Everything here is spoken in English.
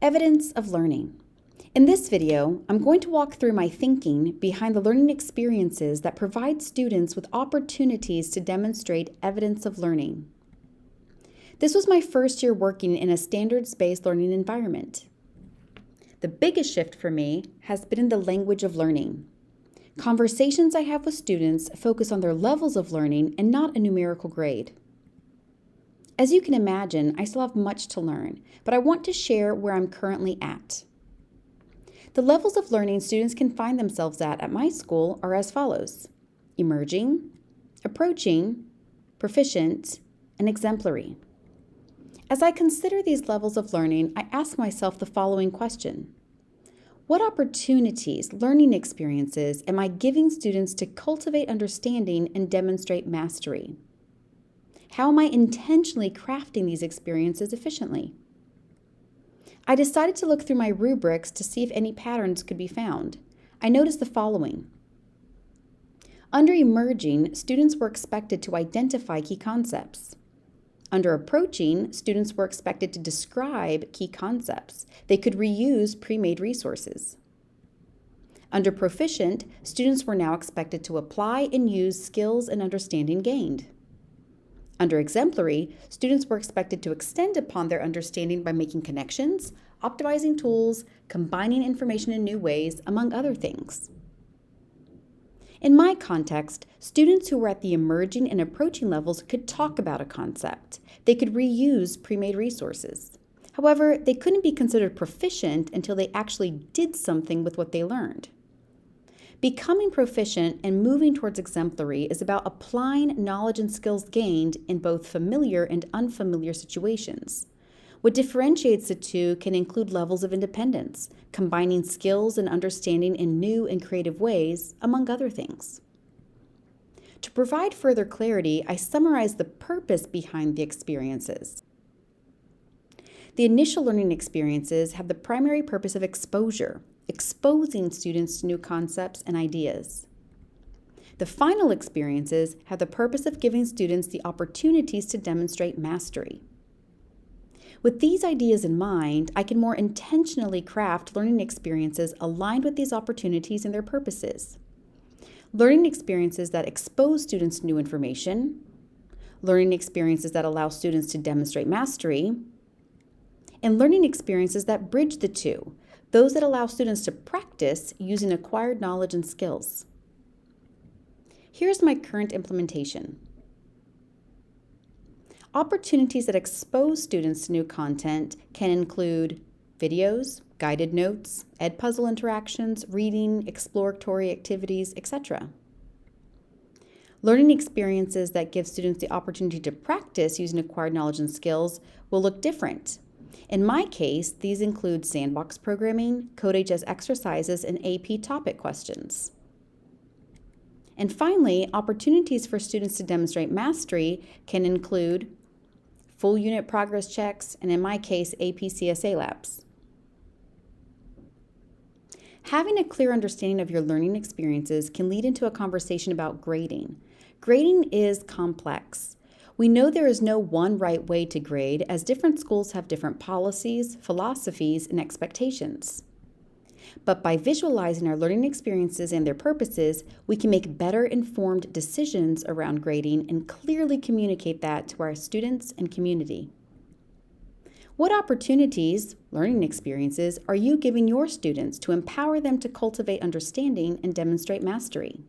Evidence of learning. In this video, I'm going to walk through my thinking behind the learning experiences that provide students with opportunities to demonstrate evidence of learning. This was my first year working in a standards-based learning environment. The biggest shift for me has been in the language of learning. Conversations I have with students focus on their levels of learning and not a numerical grade. As you can imagine, I still have much to learn, but I want to share where I'm currently at. The levels of learning students can find themselves at my school are as follows: emerging, approaching, proficient, and exemplary. As I consider these levels of learning, I ask myself the following question: what opportunities, learning experiences, am I giving students to cultivate understanding and demonstrate mastery? How am I intentionally crafting these experiences efficiently? I decided to look through my rubrics to see if any patterns could be found. I noticed the following. Under emerging, students were expected to identify key concepts. Under approaching, students were expected to describe key concepts. They could reuse pre-made resources. Under proficient, students were now expected to apply and use skills and understanding gained. Under exemplary, students were expected to extend upon their understanding by making connections, optimizing tools, combining information in new ways, among other things. In my context, students who were at the emerging and approaching levels could talk about a concept. They could reuse pre-made resources. However, they couldn't be considered proficient until they actually did something with what they learned. Becoming proficient and moving towards exemplary is about applying knowledge and skills gained in both familiar and unfamiliar situations. What differentiates the two can include levels of independence, combining skills and understanding in new and creative ways, among other things. To provide further clarity, I summarize the purpose behind the experiences. The initial learning experiences have the primary purpose of exposure, exposing students to new concepts and ideas. The final experiences have the purpose of giving students the opportunities to demonstrate mastery. With these ideas in mind, I can more intentionally craft learning experiences aligned with these opportunities and their purposes. Learning experiences that expose students to new information, learning experiences that allow students to demonstrate mastery, and learning experiences that bridge the two, those that allow students to practice using acquired knowledge and skills. Here's my current implementation. Opportunities that expose students to new content can include videos, guided notes, Edpuzzle interactions, reading, exploratory activities, etc. Learning experiences that give students the opportunity to practice using acquired knowledge and skills will look different. In my case, these include sandbox programming, CodeHS exercises, and AP topic questions. And finally, opportunities for students to demonstrate mastery can include full unit progress checks, and in my case, AP CSA labs. Having a clear understanding of your learning experiences can lead into a conversation about grading. Grading is complex. We know there is no one right way to grade, as different schools have different policies, philosophies, and expectations. But by visualizing our learning experiences and their purposes, we can make better informed decisions around grading and clearly communicate that to our students and community. What opportunities, learning experiences, are you giving your students to empower them to cultivate understanding and demonstrate mastery?